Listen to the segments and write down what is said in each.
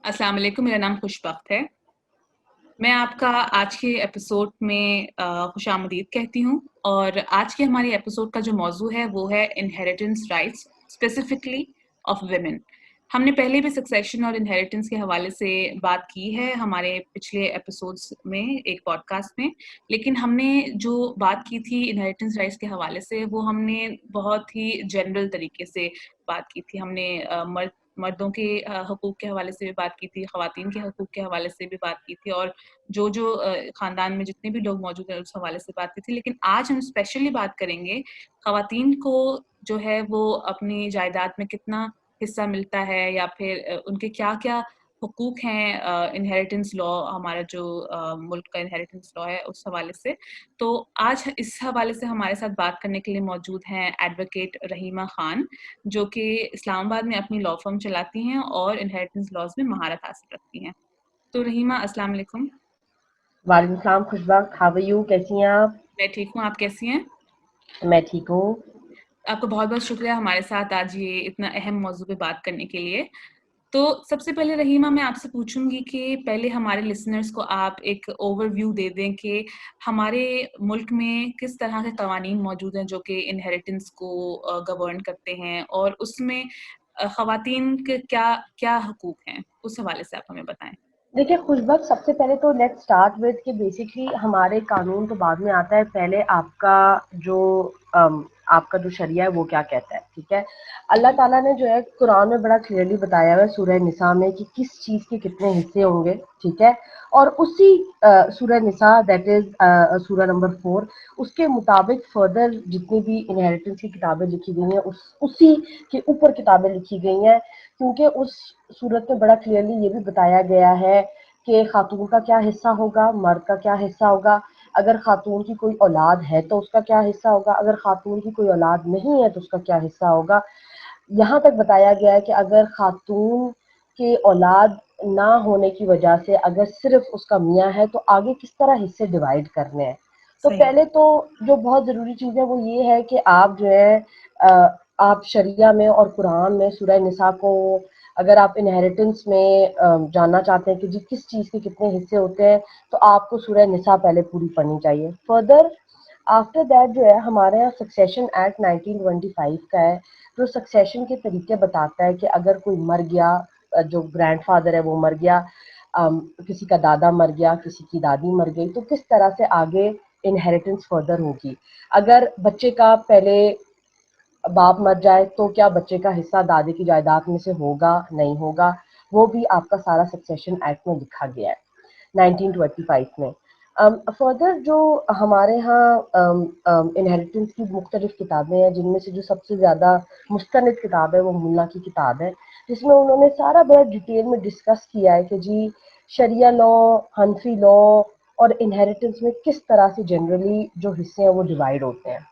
अस्सलाम वालेकुम, मेरा नाम खुशबख्त है। मैं आपका आज के एपिसोड में खुशामदीद कहती हूँ और आज के हमारे एपिसोड का जो मौजू है वो है inheritance rights specifically of women. हमने पहले भी सक्सेशन और इनहेरिटेंस के हवाले से बात की है हमारे पिछले एपिसोड्स में, एक पॉडकास्ट में, लेकिन हमने जो बात की थी इनहेरिटेंस राइट्स के हवाले से वो हमने बहुत ही जनरल तरीके से बात की थी। हमने मर्दों के हकूक़ के हवाले से भी बात की थी, ख़वातीन के हकूक़ के हवाले से भी बात की थी और जो ख़ानदान में जितने भी लोग मौजूद हैं उस हवाले से बात की थी। लेकिन आज हम स्पेशली बात करेंगे ख़वातीन को जो है वो अपनी जायदाद में कितना हिस्सा मिलता है या फिर उनके क्या-क्या हकूक़ हैं इनहेरिटेंस लॉ, हमारा जो मुल्क का इनहेरिटेंस लॉ है उस हवाले से। तो आज इस हवाले से हमारे साथ बात करने के लिए मौजूद हैं एडवोकेट रहीमा ख़ान, जो कि इस्लामाबाद में अपनी लॉ फर्म चलाती हैं और इनहेरिटेंस लॉज में महारत हासिल रखती हैं। तो रहीमा, अस्सलाम वालेकुम। वालेकुम सलाम खुशबख्त, हाउ आर यू, कैसी हैं आप? मैं ठीक हूँ, आप कैसी हैं? मैं ठीक हूँ। आपका बहुत बहुत शुक्रिया हमारे साथ आज ये इतना अहम मौजू पे बात करने के लिए। तो सबसे पहले रहीमा, मैं आपसे पूछूंगी कि पहले हमारे लिसनर्स को आप एक ओवरव्यू दे दें कि हमारे मुल्क में किस तरह के कवानीन मौजूद हैं जो कि इनहेरिटेंस को गवर्न करते हैं और उसमें ख़वातीन के क्या क्या हकूक़ हैं, उस हवाले से आप हमें बताएं। देखिए खुशबख्त, सबसे पहले तो लेट्स स्टार्ट विद कि बेसिकली हमारे कानून तो बाद में आता है, पहले आपका जो शरिया है वो क्या कहता है। ठीक है, अल्लाह ताला ने जो है कुरान में बड़ा क्लियरली बताया हुआ है सूरह निसा में कि किस चीज़ के कितने हिस्से होंगे। ठीक है, और उसी सूरह निसा दैट इज सूरह नंबर 4, उसके मुताबिक फर्दर जितनी भी इनहेरिटेंस की किताबें लिखी गई हैं उसी के ऊपर किताबें लिखी गई हैं, क्योंकि उस सूरत में बड़ा क्लियरली ये भी बताया गया है कि खातून का क्या हिस्सा होगा, मर्द का क्या हिस्सा होगा, अगर खातून की कोई औलाद है तो उसका क्या हिस्सा होगा, अगर खातून की कोई औलाद नहीं है तो उसका क्या हिस्सा होगा। यहाँ तक बताया गया है कि अगर खातून के औलाद ना होने की वजह से अगर सिर्फ उसका मियाँ है तो आगे किस तरह हिस्से डिवाइड करने हैं। तो सही। पहले तो जो बहुत ज़रूरी चीज़ है वो ये है कि आप जो है आप शरिया में और कुरान में सूरह निसा को अगर आप इनहेरिटेंस में जानना चाहते हैं कि जी किस चीज़ के कितने हिस्से होते हैं तो आपको सूरह निसा पहले पूरी पढ़नी चाहिए। फर्दर आफ्टर दैट जो है हमारे यहाँ सक्सेशन एक्ट 1925 का है, जो सक्सेशन के तरीके बताता है कि अगर कोई मर गया, जो ग्रैंडफादर है वो मर गया, किसी का दादा मर गया, किसी की दादी मर गई, तो किस तरह से आगे इनहेरिटेंस फर्दर होगी। अगर बच्चे का पहले बाप मर जाए तो क्या बच्चे का हिस्सा दादी की जायदाद में से होगा, नहीं होगा, वो भी आपका सारा सक्सेशन एक्ट में लिखा गया है 1925 में। फर्दर जो हमारे यहाँ इनहेरिटेंस की मुख्तलिफ किताबें हैं, जिनमें से जो सबसे ज़्यादा मुस्तनद किताब है वो मुल्ला की किताब है, जिसमें उन्होंने सारा बड़ा डिटेल में डिस्कस किया है कि जी शरिया लॉ, हनफी लॉ और इनहेरिटेंस में किस तरह से जनरली जो हिस्से हैं वो डिवाइड होते हैं।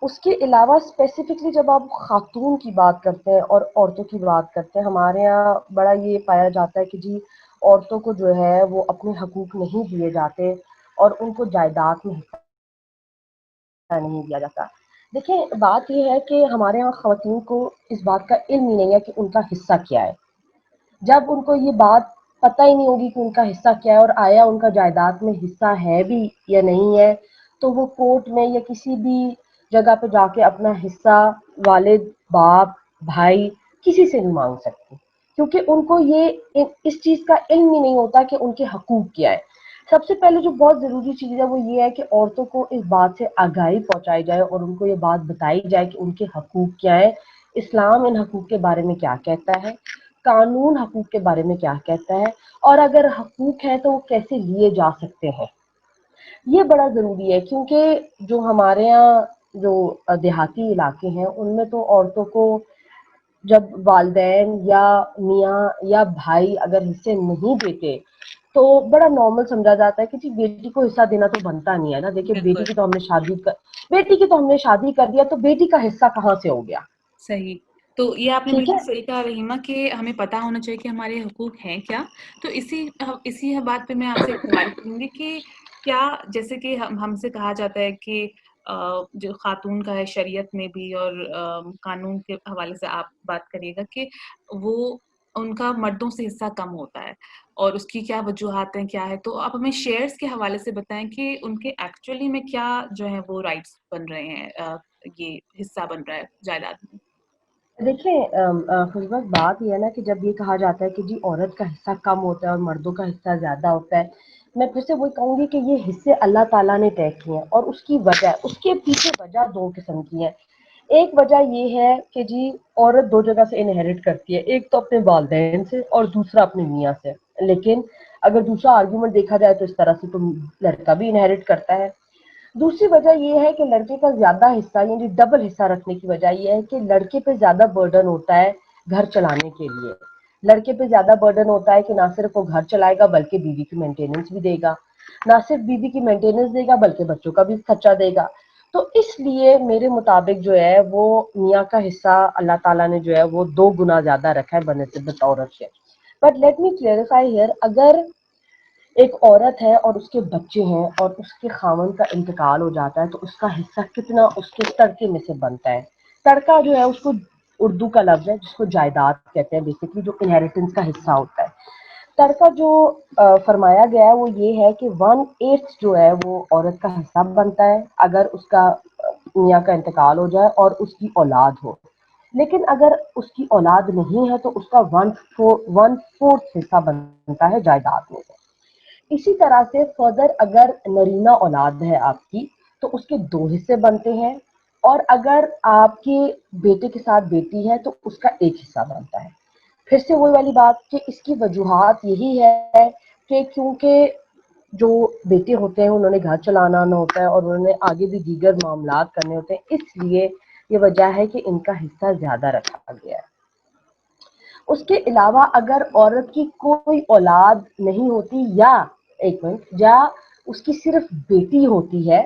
उसके अलावा स्पेसिफिकली जब आप खातून की बात करते हैं और औरतों की बात करते हैं, हमारे यहाँ बड़ा ये पाया जाता है कि जी औरतों को जो है वो अपने हकूक़ नहीं दिए जाते और उनको जायदाद में हिस्सा नहीं दिया जाता। देखिए बात ये है कि हमारे यहाँ ख़वातीन को इस बात का इल्म ही नहीं है कि उनका हिस्सा क्या है। जब उनको ये बात पता ही नहीं होगी कि उनका हिस्सा क्या है और आया उनका जायदाद में हिस्सा है भी या नहीं है, तो वो कोर्ट में या किसी भी जगह पे जाके अपना हिस्सा वालिद, बाप, भाई किसी से नहीं मांग सकती, क्योंकि उनको ये इस चीज़ का इल्म ही नहीं होता कि उनके हकूक़ क्या है। सबसे पहले जो बहुत ज़रूरी चीज़ है वो ये है कि औरतों को इस बात से आगाही पहुँचाई जाए और उनको ये बात बताई जाए कि उनके हकूक़ क्या है, इस्लाम इन हकूक़ के बारे में क्या कहता है, कानून हकूक़ के बारे में क्या कहता है, और अगर हकूक़ हैं तो वो कैसे लिए जा सकते हैं। ये बड़ा ज़रूरी है, क्योंकि जो हमारे यहाँ जो देहाती इलाके हैं उनमें तो औरतों को जब वालिदैन या मियाँ या भाई अगर हिस्से नहीं देते तो बड़ा नॉर्मल समझा जाता है कि जी बेटी को हिस्सा देना तो बनता नहीं है ना। देखिए बिल्कुल बेटी की तो हमने शादी कर दिया, तो बेटी का हिस्सा कहाँ से हो गया। सही। तो ये आपने ठीक बिल्कुल है, सही कहा रहीमा कि हमें पता होना चाहिए कि हमारे हकूक़ हैं क्या। तो इसी बात पे मैं आपसे एक सवाल करूँगी कि क्या, जैसे कि हमसे कहा जाता है कि जो खातून का है शरीयत में भी और कानून के हवाले से आप बात करिएगा कि वो उनका मर्दों से हिस्सा कम होता है और उसकी क्या वजूहात हैं, क्या है? तो आप हमें शेयर्स के हवाले से बताएं कि उनके एक्चुअली में क्या जो है वो राइट्स बन रहे हैं, ये हिस्सा बन रहा है जायदाद में। देखिए खुशबक बात ये है ना कि जब ये कहा जाता है कि जी औरत का हिस्सा कम होता है और मर्दों का हिस्सा ज़्यादा होता है, मैं फिर से वही कहूँगी कि ये हिस्से अल्लाह ताला ने तय किए हैं और उसकी वजह, उसके पीछे वजह 2 किस्म की है। एक वजह ये है कि जी औरत 2 जगह से इनहेरिट करती है, एक तो अपने वालिदैन से और दूसरा अपने मियाँ से। लेकिन अगर दूसरा आर्गुमेंट देखा जाए तो इस तरह से तो लड़का भी इनहेरिट करता है। दूसरी वजह ये है कि लड़के का ज्यादा हिस्सा यानी डबल हिस्सा रखने की वजह ये है कि लड़के पे ज्यादा बर्डन होता है घर चलाने के लिए। लड़के पे ज्यादा बर्डन होता है कि ना सिर्फ वो घर चलाएगा बल्कि बीवी की मेंटेनेंस भी देगा, ना सिर्फ बीवी की मेंटेनेंस देगा बल्कि बच्चों का भी खर्चा देगा। तो इसलिए मेरे मुताबिक जो है वो मियाँ का हिस्सा अल्लाह ताला ने जो है वो 2 गुना ज्यादा रखा है बनस्बत औरत से। But let me clarify here, अगर एक औरत है और उसके बच्चे हैं और उसके खामन का इंतकाल हो जाता है तो उसका हिस्सा कितना उसके तड़के में से बनता है। तड़का जो है उसको उर्दू का लफ्ज है जिसको जायदाद कहते हैं, बेसिकली जो इनहेरिटेंस का हिस्सा होता है। तड़का जो फरमाया गया है वो ये है कि 1/8 जो है वो औरत का हिस्सा बनता है अगर उसका मियाँ का इंतकाल हो जाए और उसकी औलाद हो। लेकिन अगर उसकी औलाद नहीं है तो उसका 1/4 हिस्सा बनता है जायदाद में से। इसी तरह से फर्दर अगर नरीना औलाद है आपकी तो उसके 2 हिस्से बनते हैं और अगर आपके बेटे के साथ बेटी है तो उसका 1 हिस्सा बनता है। फिर से वही वाली बात कि इसकी वजूहात यही है कि क्योंकि जो बेटे होते हैं उन्होंने घर चलाना होता है और उन्होंने आगे भी दीगर मामलात करने होते हैं, इसलिए ये वजह है कि इनका हिस्सा ज्यादा रखा गया है। उसके अलावा अगर औरत की कोई औलाद नहीं होती या एक मिनट या उसकी सिर्फ बेटी होती है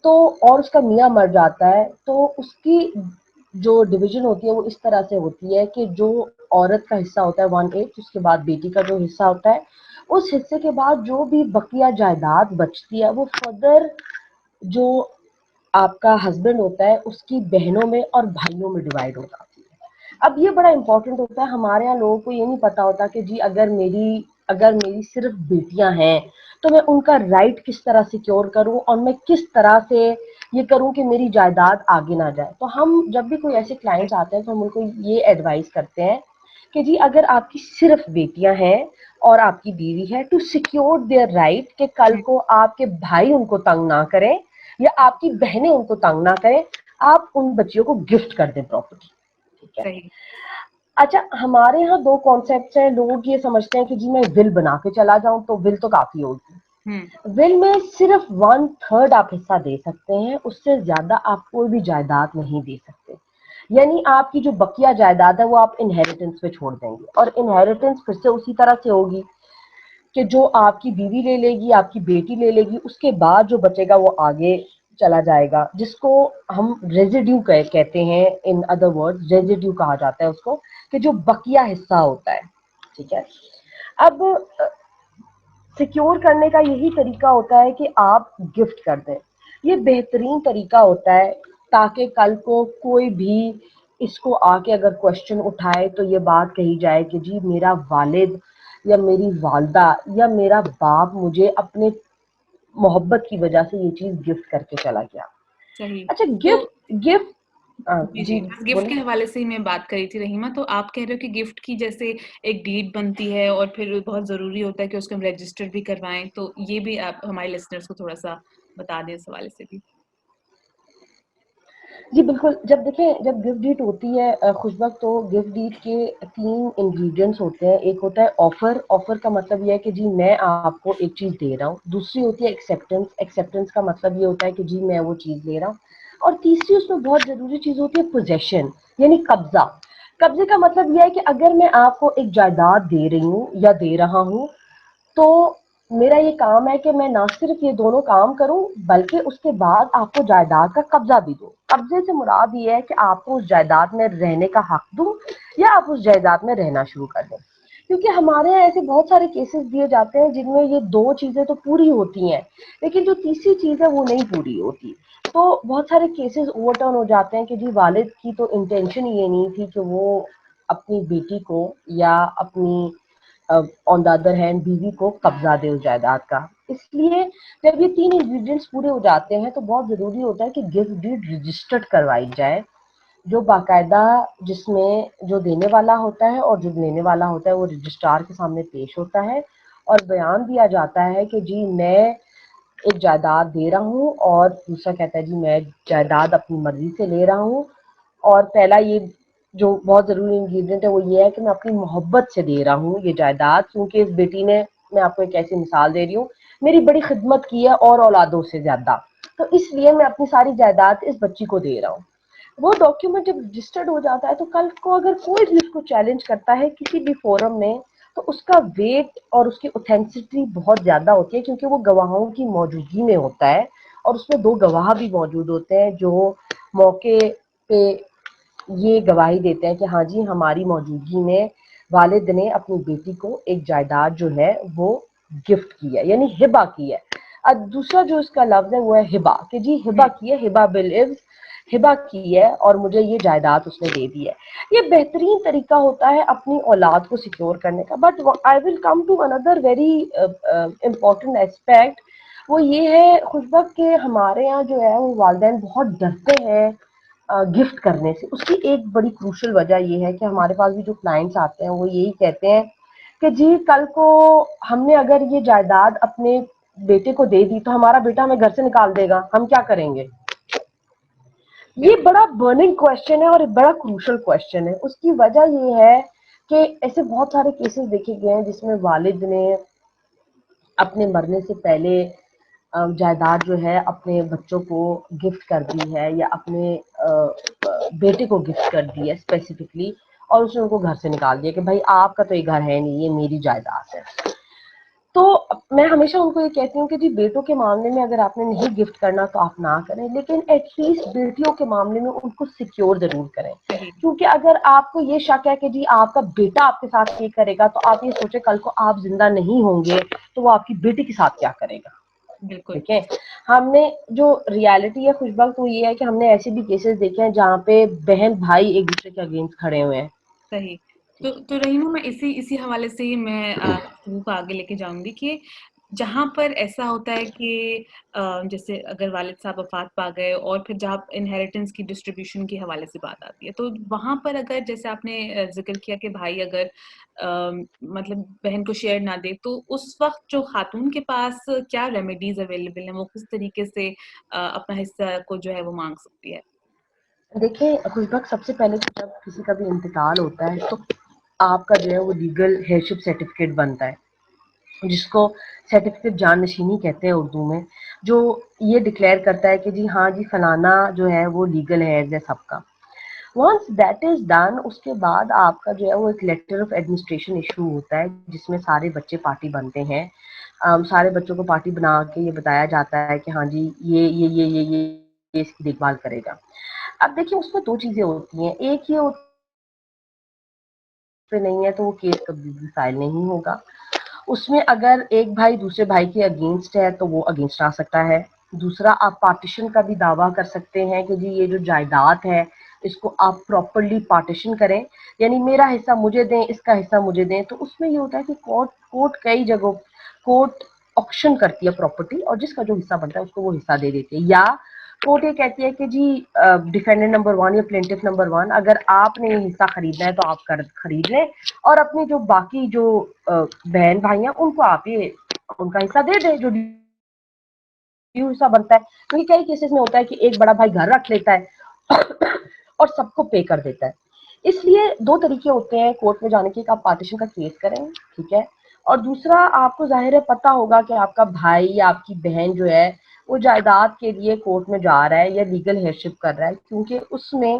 तो और उसका मियाँ मर जाता है तो उसकी जो डिवीजन होती है वो इस तरह से होती है कि जो औरत का हिस्सा होता है 1/8, उसके बाद बेटी का जो हिस्सा होता है उस हिस्से के बाद जो भी बकिया जायदाद बचती है वो फर्दर जो आपका हस्बैंड होता है उसकी बहनों में और भाइयों में डिवाइड हो जाती है। अब ये बड़ा इंपॉर्टेंट होता है, हमारे यहाँ लोगों को ये नहीं पता होता कि जी अगर मेरी सिर्फ बेटियां हैं तो मैं उनका राइट किस तरह सिक्योर करूं और मैं किस तरह से ये करूं कि मेरी जायदाद आगे ना जाए। तो हम जब भी कोई ऐसे क्लाइंट्स आते हैं तो हम उनको ये एडवाइस करते हैं कि जी अगर आपकी सिर्फ बेटियां हैं और आपकी बीवी है टू सिक्योर देयर राइट कि कल को आपके भाई उनको तंग ना करें या आपकी बहनें उनको तंग ना करें, आप उन बच्चियों को गिफ्ट कर दें प्रॉपर्टी। ठीक है। सही। अच्छा, हमारे यहाँ 2 कॉन्सेप्ट्स हैं। लोग ये समझते हैं कि जी मैं विल बना के चला जाऊं तो विल तो काफी होगी। विल में सिर्फ 1/3 आप हिस्सा दे सकते हैं, उससे ज्यादा आप कोई भी जायदाद नहीं दे सकते। यानी आपकी जो बकिया जायदाद है वो आप इनहेरिटेंस पे छोड़ देंगे और इनहेरिटेंस फिर से उसी तरह से होगी कि जो आपकी बीवी ले लेगी, आपकी बेटी ले लेगी, उसके बाद जो बचेगा वो आगे चला जाएगा, जिसको हम रेजिड्यू कहते हैं। इन अदर वर्ड्स रेजिड्यू कहा जाता है उसको, कि जो बकिया हिस्सा होता है। ठीक है। अब सिक्योर करने का यही तरीका होता है कि आप गिफ्ट कर दें। ये बेहतरीन तरीका होता है ताकि कल को कोई भी इसको आके अगर क्वेश्चन उठाए तो ये बात कही जाए कि जी मेरा वालिद या मेरी वालदा या मेरा बाप मुझे अपने मोहब्बत की वजह से ये चीज गिफ्ट करके चला गया। सही। अच्छा, तो गिफ्ट गिफ्ट जी, जी जी, बस गिफ्ट बोले। के हवाले से ही मैं बात कर रही थी रहीमा, तो आप कह रहे हो कि गिफ्ट की जैसे एक डीड बनती है और फिर बहुत ज़रूरी होता है कि उसको हम रजिस्टर भी करवाएँ, तो ये भी आप हमारे लिसनर्स को थोड़ा-सा बता दें इस हवाले से भी। जी बिल्कुल, जब देखें जब गिफ्ट डीड होती है खुशबक, तो गिफ्ट डीड के 3 इंग्रेडिएंट्स होते हैं। एक होता है ऑफर। ऑफर का मतलब ये है कि जी मैं आपको एक चीज़ दे रहा हूँ। दूसरी होती है एक्सेप्टेंस। एक्सेप्टेंस का मतलब ये होता है कि जी मैं वो चीज़ ले रहा हूँ। और तीसरी उसमें बहुत ज़रूरी चीज़ होती है पोजेशन, यानी कब्जा। कब्जे का मतलब ये है कि अगर मैं आपको एक जायदाद दे रही हूँ या दे रहा हूँ तो मेरा ये काम है कि मैं ना सिर्फ ये दोनों काम करूं बल्कि उसके बाद आपको जायदाद का कब्जा भी दूं। कब्जे से मुराद ये है कि आपको उस जायदाद में रहने का हक दूं या आप उस जायदाद में रहना शुरू कर दें। کیونکہ ہمارے یہاں ایسے بہت سارے کیسز دیے جاتے ہیں جن میں یہ دو چیزیں تو پوری ہوتی ہیں لیکن جو تیسری چیز ہے وہ نہیں پوری ہوتی. تو بہت سارے کیسز اوور ٹرن ہو جاتے ہیں کہ جی والد کی تو انٹینشن یہ نہیں تھی کہ وہ اپنی بیٹی کو یا اپنی آن دا ادر ہینڈ بیوی کو قبضہ دے اس جائیداد کا. اس لیے جب یہ تین انگریڈینٹس پورے ہو جاتے ہیں تو بہت ضروری ہوتا ہے کہ گفٹ ڈیڈ رجسٹرڈ کروائی جائے جو باقاعدہ جس میں جو دینے والا ہوتا ہے اور جو لینے والا ہوتا ہے وہ رجسٹرار کے سامنے پیش ہوتا ہے اور بیان دیا جاتا ہے کہ جی میں ایک جائیداد دے رہا ہوں اور دوسرا کہتا ہے جی میں جائیداد اپنی مرضی سے لے رہا ہوں. اور پہلا یہ جو بہت ضروری انگریڈینٹ ہے وہ یہ ہے کہ میں اپنی محبت سے دے رہا ہوں یہ جائیداد کیونکہ اس بیٹی نے, میں آپ کو ایک ایسی مثال دے رہی ہوں, میری بڑی خدمت کی ہے اور اولادوں سے زیادہ, تو اس لیے میں اپنی ساری جائیداد اس بچی کو دے رہا ہوں. وہ ڈاکیومنٹ جب رجسٹرڈ ہو جاتا ہے تو کل کو اگر کوئی بھی اس کو چیلنج کرتا ہے کسی بھی فورم میں تو اس کا ویٹ اور اس کی اوتھینسٹی بہت زیادہ ہوتی ہے کیونکہ وہ گواہوں کی موجودگی میں ہوتا ہے اور اس میں دو گواہ بھی موجود ہوتے ہیں جو موقع پہ یہ گواہی دیتے ہیں کہ ہاں جی ہماری موجودگی میں والد نے اپنی بیٹی کو ایک جائیداد جو ہے وہ گفٹ کی ہے یعنی ہبا کی ہے. اب دوسرا جو اس کا لفظ ہے وہ ہے ہبا کہ جی ہبا کی ہے, ہبا بالعوض ہبا کی ہے اور مجھے یہ جائیداد اس نے دے دی ہے. یہ بہترین طریقہ ہوتا ہے اپنی اولاد کو سیکیور کرنے کا. But I will come to another very important aspect, وہ یہ ہے خوشبخت کہ ہمارے یہاں جو ہے وہ والدین بہت ڈرتے ہیں گفٹ کرنے سے. اس کی ایک بڑی کروشل وجہ یہ ہے کہ ہمارے پاس بھی جو کلائنٹس آتے ہیں وہ یہی کہتے ہیں کہ جی کل کو ہم نے اگر یہ جائیداد اپنے بیٹے کو دے دی تو ہمارا بیٹا ہمیں گھر سے نکال دے گا, ہم کیا کریں گے. یہ بڑا برننگ کوشچن ہے اور بڑا کروشل کوشچن ہے. اس کی وجہ یہ ہے کہ ایسے بہت سارے کیسز دیکھے گئے ہیں جس میں والد نے اپنے مرنے سے پہلے جائیداد جو ہے اپنے بچوں کو گفٹ کر دی ہے یا اپنے بیٹے کو گفٹ کر دی ہے اسپیسیفکلی اور اس نے ان کو گھر سے نکال دیا کہ بھائی آپ کا تو یہ گھر ہے نہیں, یہ میری جائیداد ہے. تو میں ہمیشہ ان کو یہ کہتی ہوں کہ جی بیٹوں کے معاملے میں اگر آپ نے نہیں گفٹ کرنا تو آپ نہ کریں, لیکن ایٹ لیسٹ بیٹیوں کے معاملے میں ان کو سیکیور ضرور کریں. کیونکہ اگر آپ کو یہ شک ہے کہ جی آپ کا بیٹا آپ کے ساتھ یہ کرے گا تو آپ یہ سوچیں کل کو آپ زندہ نہیں ہوں گے تو وہ آپ کی بیٹی کے ساتھ کیا کرے گا. بالکل. ٹھیک ہے, ہم نے جو ریالٹی ہے خوشبخت وہ یہ ہے کہ ہم نے ایسے بھی کیسز دیکھے ہیں جہاں پہ بہن بھائی ایک دوسرے کے اگینسٹ کھڑے ہوئے ہیں. صحیح. تو رحیمہ میں اسی حوالے سے ہی میں گفتگو کو آگے لے کے جاؤں گی کہ جہاں پر ایسا ہوتا ہے کہ جیسے اگر والد صاحب وفات پا گئے اور پھر جہاں انہیریٹنس کی ڈسٹریبیوشن کے حوالے سے بات آتی ہے تو وہاں پر اگر جیسے آپ نے ذکر کیا کہ بھائی اگر مطلب بہن کو شیئر نہ دے تو اس وقت جو خاتون کے پاس کیا ریمیڈیز اویلیبل ہیں, وہ کس طریقے سے اپنا حصہ کو جو ہے وہ مانگ سکتی ہے. دیکھیں خوشبخت سب سے پہلے جب کسی کا بھی انتقال ہوتا ہے تو آپ کا جو ہے وہ لیگل ہیئرشپ سرٹیفکیٹ بنتا ہے جس کو سرٹیفکیٹ جان نشینی کہتے ہیں اردو میں, جو یہ ڈکلیئر کرتا ہے کہ جی ہاں جی فلانا جو ہے وہ لیگل ہیئرز ہے سب کا. ونس دیٹ از ڈن اس کے بعد آپ کا جو ہے وہ ایک لیٹر آف ایڈمنسٹریشن ایشو ہوتا ہے جس میں سارے بچے پارٹی بنتے ہیں. سارے بچوں کو پارٹی بنا کے یہ بتایا جاتا ہے کہ ہاں جی یہ اس کی دیکھ بھال کرے گا. اب دیکھیے اس میں دو چیزیں ہوتی ہیں, ایک یہ نہیں ہے تو وہ کیس کبھی بھی فائل نہیں ہوگا. اس میں اگر ایک بھائی دوسرے بھائی کے اگینسٹ ہے تو وہ اگینسٹ آ سکتا ہے. دوسرا آپ پارٹیشن کا بھی دعویٰ کر سکتے ہیں کہ جی یہ جو جائیداد ہے اس کو آپ پراپرلی پارٹیشن کریں, یعنی میرا حصہ مجھے دیں اس کا حصہ مجھے دیں. تو اس میں یہ ہوتا ہے کہ کورٹ کئی جگہوں کورٹ آکشن کرتی ہے پراپرٹی اور جس کا جو حصہ بنتا ہے اس کو وہ حصہ دے دیتی ہے, یا کورٹ یہ کہتی ہے کہ جی ڈیفینڈنٹ نمبر 1 یا پلینٹف نمبر 1 اگر آپ نے یہ حصہ خریدنا ہے تو آپ خرید لیں اور اپنی جو باقی جو بہن بھائی ہیں ان کو آپ یہ ان کا حصہ دے دیں جو حصہ بنتا ہے. کیونکہ کئی کیسز میں ہوتا ہے کہ ایک بڑا بھائی گھر رکھ لیتا ہے اور سب کو پے کر دیتا ہے. اس لیے دو طریقے ہوتے ہیں کورٹ میں جانے کے, آپ پارٹیشن کا کیس کریں, ٹھیک ہے, اور دوسرا آپ کو ظاہر ہے پتہ ہوگا کہ آپ کا بھائی یا آپ کی بہن جو ہے وہ جائیداد کے لیے کورٹ میں جا رہا ہے یا لیگل ہیئرشپ کر رہا ہے, کیونکہ اس میں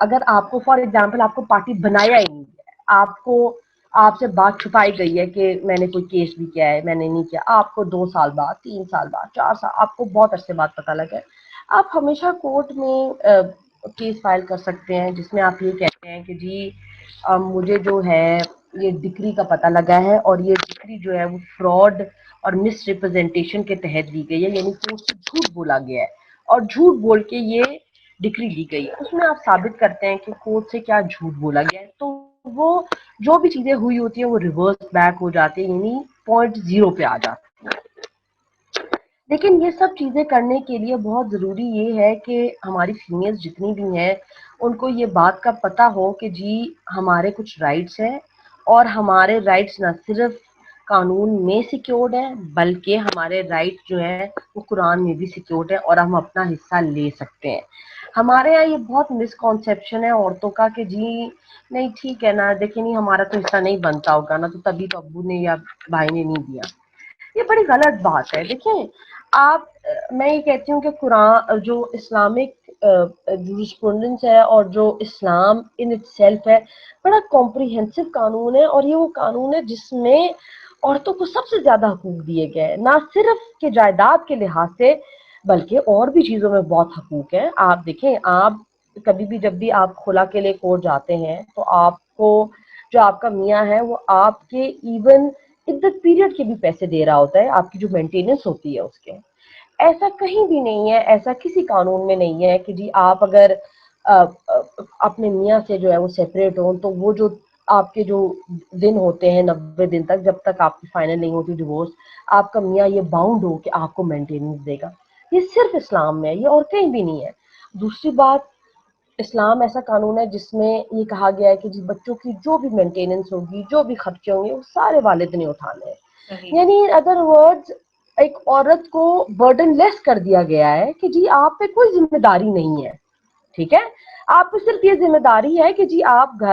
اگر آپ کو فار ایگزامپل آپ کو پارٹی بنایا ہی نہیں ہے, آپ سے بات چھپائی گئی ہے کہ میں نے کوئی کیس بھی کیا ہے میں نے نہیں کیا, آپ کو 2 سال بعد 3 سال بعد 4 سال آپ کو بہت عرصے بعد پتہ لگا, آپ ہمیشہ کورٹ میں کیس فائل کر سکتے ہیں جس میں آپ یہ کہتے ہیں کہ جی مجھے جو ہے یہ ڈگری کا پتہ لگا ہے، اور یہ ڈگری جو ہے وہ فراڈ اور مس ریپرزینٹیشن کے تحت لی گئی ہے، یعنی کورٹ سے جھوٹ بولا گیا ہے اور جھوٹ بول کے یہ ڈگری لی گئی ہے. اس میں آپ ثابت کرتے ہیں کہ کورٹ سے کیا جھوٹ بولا گیا ہے، تو وہ جو بھی چیزیں ہوئی ہوتی ہیں وہ ریورس بیک ہو جاتی ہیں، یعنی پوائنٹ زیرو پہ آ جاتی ہیں. لیکن یہ سب چیزیں کرنے کے لیے بہت ضروری یہ ہے کہ ہماری فیمیلز جتنی بھی ہیں ان کو یہ بات کا پتہ ہو کہ جی ہمارے کچھ رائٹس ہیں، اور ہمارے رائٹس نہ صرف قانون میں سیکیورڈ ہیں بلکہ ہمارے رائٹ جو ہیں وہ قرآن میں بھی سیکیورڈ ہیں، اور ہم اپنا حصہ لے سکتے ہیں. ہمارے یہاں یہ بہت مسکانسیپشن ہے عورتوں کا کہ جی نہیں ٹھیک ہے نا، دیکھیں نہیں ہمارا تو حصہ نہیں بنتا ہوگا نا، تو تبھی تو ابو نے یا بھائی نے نہیں دیا. یہ بڑی غلط بات ہے. دیکھیں آپ، میں یہ کہتی ہوں کہ قرآن جو اسلامک جورسپروڈنس ہے اور جو اسلام ان اٹ سیلف ہے بڑا کمپریہنسو قانون ہے، اور یہ وہ قانون ہے جس میں عورتوں کو سب سے زیادہ حقوق دیے گئے ہیں، نہ صرف کہ جائیداد کے لحاظ سے بلکہ اور بھی چیزوں میں بہت حقوق ہیں. آپ دیکھیں، آپ کبھی بھی جب بھی آپ خلا کے لیے کورٹ جاتے ہیں تو آپ کو جو آپ کا میاں ہے وہ آپ کے ایون عدت پیریڈ کے بھی پیسے دے رہا ہوتا ہے، آپ کی جو مینٹیننس ہوتی ہے اس کے. ایسا کہیں بھی نہیں ہے، ایسا کسی قانون میں نہیں ہے کہ جی آپ اگر اپنے میاں سے جو ہے وہ سیپریٹ ہوں تو وہ جو آپ کے جو دن ہوتے ہیں 90 دن تک، جب تک آپ کی فائنل نہیں ہوتی ڈیورس، آپ کا میاں یہ باؤنڈ ہو کہ آپ کو مینٹیننس دے گا. یہ صرف اسلام میں ہے، یہ اور کہیں بھی نہیں ہے. دوسری بات، اسلام ایسا قانون ہے جس میں یہ کہا گیا ہے کہ جی بچوں کی جو بھی مینٹیننس ہوگی، جو بھی خرچے ہوں گے، وہ سارے والد نے اٹھانے ہیں. صحیح. یعنی ادر ورڈز ایک عورت کو برڈن لیس کر دیا گیا ہے کہ جی آپ پہ کوئی ذمہ داری نہیں ہے. ٹھیک ہے، آپ کو صرف یہ ذمہ داری ہے کہ جی آپ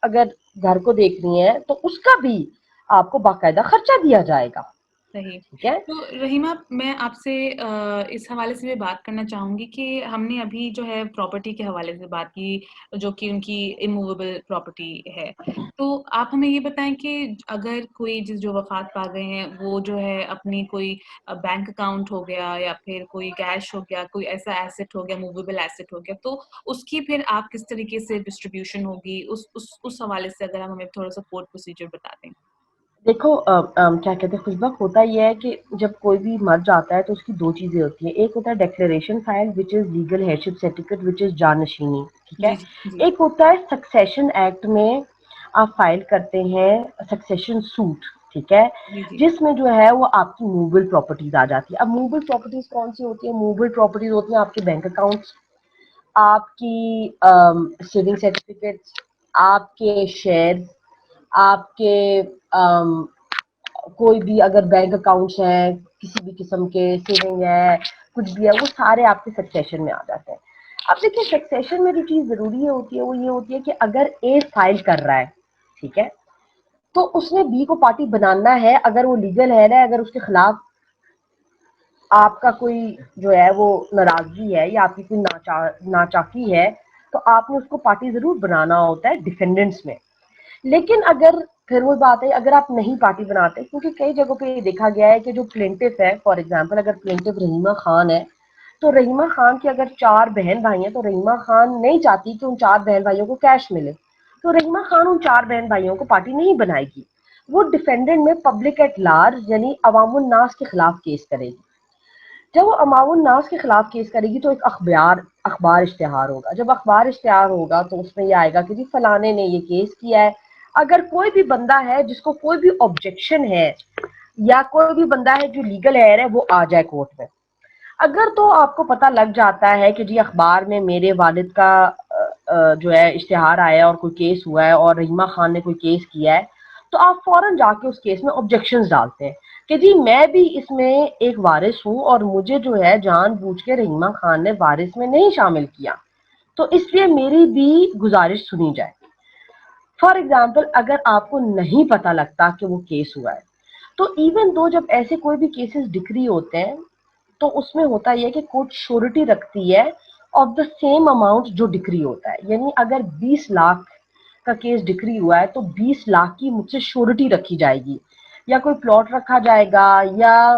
اگر گھر کو دیکھ رہی ہیں تو اس کا بھی آپ کو باقاعدہ خرچہ دیا جائے گا. صحیح. ٹھیک ہے، تو رحیمہ، میں آپ سے اس حوالے سے بھی بات کرنا چاہوں گی کہ ہم نے ابھی جو ہے پراپرٹی کے حوالے سے بات کی، جو کہ ان کی اموویبل پراپرٹی ہے. تو آپ ہمیں یہ بتائیں کہ اگر کوئی جو وفات پا گئے ہیں وہ جو ہے اپنی کوئی بینک اکاؤنٹ ہو گیا یا پھر کوئی کیش ہو گیا، کوئی ایسا ایسٹ ہو گیا، موویبل ایسٹ ہو گیا، تو اس کی پھر آپ کس طریقے سے ڈسٹریبیوشن ہوگی، اس حوالے سے اگر آپ ہمیں تھوڑا سا کورٹ پروسیجر بتا دیں. دیکھو کیا کہتے ہیں خوشبہ، ہوتا یہ ہے کہ جب کوئی بھی مر جاتا ہے تو اس کی دو چیزیں ہوتی ہیں. ایک ہوتا ہے declaration file which is legal heirship certificate which is جانشینی. ٹھیک ہے. جی جی ایک ہوتا ہے سکسیشن ایکٹ میں آپ فائل کرتے ہیں سکسیشن سوٹ. ٹھیک ہے، جی جی جس میں جو ہے وہ آپ کی موویبل پراپرٹیز آ جاتی ہے. اب موویبل پراپرٹیز کون سی ہوتی ہیں؟ موویبل پراپرٹیز ہوتی ہیں آپ کے بینک اکاؤنٹس، آپ کی سیونگ سرٹیفکیٹس، آپ کے شیئر، آپ کے کوئی بھی اگر بینک اکاؤنٹس ہیں کسی بھی قسم کے، سیونگ ہے، کچھ بھی ہے، وہ سارے آپ کے سکسیشن میں آ جاتے ہیں. اب دیکھیے سکسیشن میں جو چیز ضروری ہوتی ہے وہ یہ ہوتی ہے کہ اگر اے فائل کر رہا ہے، ٹھیک ہے، تو اس نے بی کو پارٹی بنانا ہے. اگر وہ لیگل ہے نا، اگر اس کے خلاف آپ کا کوئی جو ہے وہ ناراضگی ہے یا آپ کی کوئی ناچاکی ہے تو آپ نے اس کو پارٹی ضرور بنانا ہوتا ہے ڈیفینڈنٹس میں. لیکن اگر پھر وہ بات ہے اگر آپ نہیں پارٹی بناتے، کیونکہ کئی جگہوں پہ یہ دیکھا گیا ہے کہ جو پلینٹف ہے، فار ایگزامپل اگر پلینٹف رحیمہ خان ہے تو رحیمہ خان کی اگر 4 بہن بھائی ہیں تو رحیمہ خان نہیں چاہتی کہ ان 4 بہن بھائیوں کو کیش ملے، تو رحیمہ خان ان 4 بہن بھائیوں کو پارٹی نہیں بنائے گی. وہ ڈیفینڈنٹ میں پبلک ایٹ لارج یعنی عوام الناس کے خلاف کیس کرے گی. جب وہ عوام الناس کے خلاف کیس کرے گی تو ایک اخبار اشتہار ہوگا. جب اخبار اشتہار ہوگا تو اس میں یہ آئے گا کہ جی فلانے نے یہ کیس کیا ہے. اگر کوئی بھی بندہ ہے جس کو کوئی بھی آبجیکشن ہے یا کوئی بھی بندہ ہے جو لیگل ہے وہ آ جائے کورٹ میں. اگر تو آپ کو پتہ لگ جاتا ہے کہ جی اخبار میں میرے والد کا جو ہے اشتہار آیا اور کوئی کیس ہوا ہے اور رحیمہ خان نے کوئی کیس کیا ہے، تو آپ فوراً جا کے اس کیس میں آبجیکشنز ڈالتے ہیں کہ جی میں بھی اس میں ایک وارث ہوں اور مجھے جو ہے جان بوجھ کے رحیمہ خان نے وارث میں نہیں شامل کیا، تو اس لیے میری بھی گزارش سنی جائے. فار ایگزامپل اگر آپ کو نہیں پتہ لگتا کہ وہ کیس ہوا ہے تو ایون دو جب ایسے کوئی بھی کیسز ڈگری ہوتے ہیں تو اس میں ہوتا یہ ہے کہ کورٹ شورٹی رکھتی ہے آف دا سیم اماؤنٹ جو ڈگری ہوتا ہے. یعنی اگر 20 لاکھ کا کیس ڈگری ہوا ہے تو 20 لاکھ کی مجھ سے شورٹی رکھی جائے گی، یا کوئی پلاٹ رکھا جائے گا، یا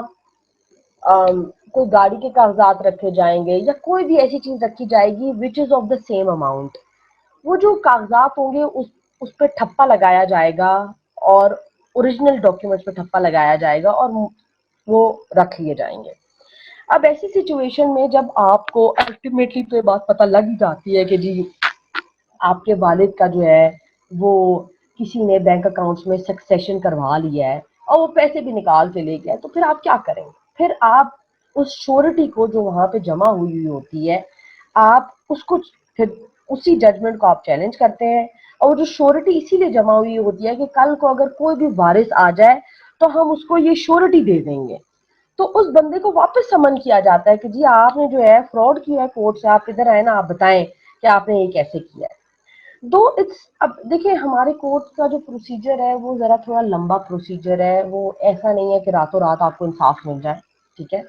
کوئی گاڑی کے کاغذات رکھے جائیں گے، یا کوئی بھی ایسی چیز رکھی جائے گی which is of the same amount. وہ جو کاغذات ہوں گے اس پہ ٹھپا لگایا جائے گا اور اوریجنل ڈاکیومنٹس پہ ٹھپا لگایا جائے گا اور وہ رکھ لیے جائیں گے. اب ایسی سچویشن میں جب آپ کو الٹیمیٹلی تو یہ بات پتہ لگ ہی جاتی ہے کہ جی آپ کے والد کا جو ہے وہ کسی نے بینک اکاؤنٹس میں سکسیشن کروا لیا ہے اور وہ پیسے بھی نکال کے لے گیا, تو پھر آپ کیا کریں گے؟ پھر آپ اس شورٹی کو جو وہاں پہ جمع ہوئی ہوتی ہے, آپ اس کو پھر اسی ججمنٹ کو آپ چیلنج کرتے ہیں, اور جو شورٹی اسی لیے جمع ہوئی ہوتی ہے کہ کل کو اگر کوئی بھی وارث آ جائے تو ہم اس کو یہ شورٹی دے دیں گے. تو اس بندے کو واپس سمن کیا جاتا ہے کہ جی آپ نے جو ہے فراڈ کیا ہے کورٹ سے, آپ ادھر آئے نا, آپ بتائیں کہ آپ نے یہ کیسے کیا ہے. دو اٹس, اب دیکھیں ہمارے کورٹ کا جو پروسیجر ہے وہ ذرا تھوڑا لمبا پروسیجر ہے, وہ ایسا نہیں ہے کہ راتوں رات آپ کو انصاف مل جائے. ٹھیک ہے,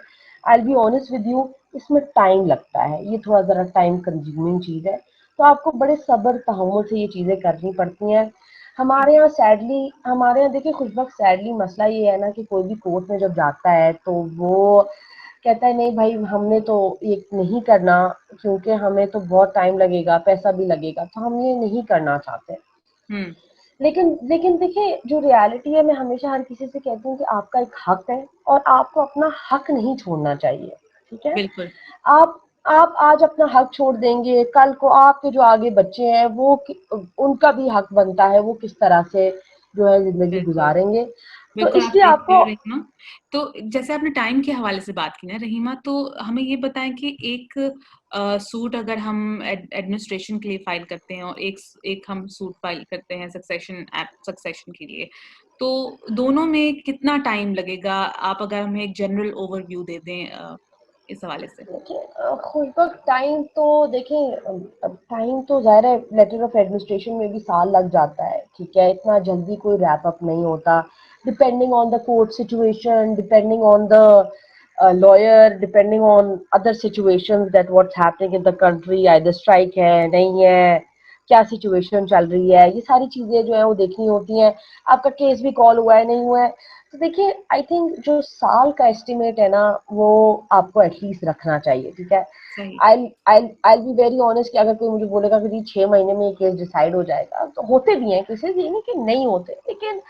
آئی بی آنیسٹ ود یو, اس میں ٹائم لگتا ہے, یہ تھوڑا ذرا ٹائم کنزیومنگ چیز ہے, تو آپ کو بڑے صبر تحمل سے یہ چیزیں کرنی پڑتی ہیں. ہمارے یہاں سیڈلی, ہمارے یہاں دیکھیں خوش بخت سیڈلی مسئلہ یہ ہے نا کہ کوئی بھی کورٹ میں جب جاتا ہے تو وہ کہتا ہے نہیں بھائی ہم نے تو یہ نہیں کرنا کیونکہ ہمیں تو بہت ٹائم لگے گا, پیسہ بھی لگے گا, تو ہم یہ نہیں کرنا چاہتے. لیکن دیکھیں جو ریالٹی ہے, میں ہمیشہ ہر کسی سے کہتی ہوں کہ آپ کا ایک حق ہے اور آپ کو اپنا حق نہیں چھوڑنا چاہیے. ٹھیک ہے, بالکل آپ آج اپنا حق چھوڑ دیں گے, کل کو آپ کے جو آگے بچے ہیں وہ ان کا بھی حق بنتا ہے وہ کس طرح سے جو ہے زندگی بالکل گزاریں گے. تو بالکل اس آپ لیے صحیح آپ کہہ رہے کو ہو رحیمہ. تو جیسے آپ نے ٹائم کے حوالے سے بات کی نا رحیمہ, تو ہمیں یہ بتائیں کہ ایک سوٹ اگر ہم ایڈمنسٹریشن کے لیے فائل کرتے ہیں اور ایک ہم سوٹ فائل کرتے ہیں سکسیشن کے لیے, تو دونوں میں کتنا ٹائم لگے گا؟ آپ اگر ہمیں ایک جنرل اوور ویو دے دیں اس حوالے سے. خوش بخت ٹائم تو دیکھیں, ٹائم تو ظاہر ہے لیٹر آف ایڈمنسٹریشن میں بھی سال لگ جاتا ہے. ٹھیک ہے, اتنا جلدی کوئی ریپ اپ نہیں ہوتا, depending on the court situation, depending on the lawyer, depending on other situations that what's happening in the country, either strike ہے نہیں ہے, کیا سچویشن چل رہی ہے, یہ ساری چیزیں جو ہیں وہ دیکھنی ہوتی ہیں. آپ کا کیس بھی کال ہوا ہے نہیں ہوا ہے, تو دیکھیے آئی تھنک جو سال کا ایسٹیمیٹ ہے نا وہ آپ کو ایٹ لیسٹ رکھنا چاہیے. ٹھیک ہے, صحیح. I'll be very honest کہ اگر کوئی مجھے بولے گا کہ 6 مہینے میں یہ کیس ڈیسائیڈ ہو جائے گا, تو ہوتے بھی ہیں کیسز, یہ نہیں کہ نہیں ہوتے, لیکن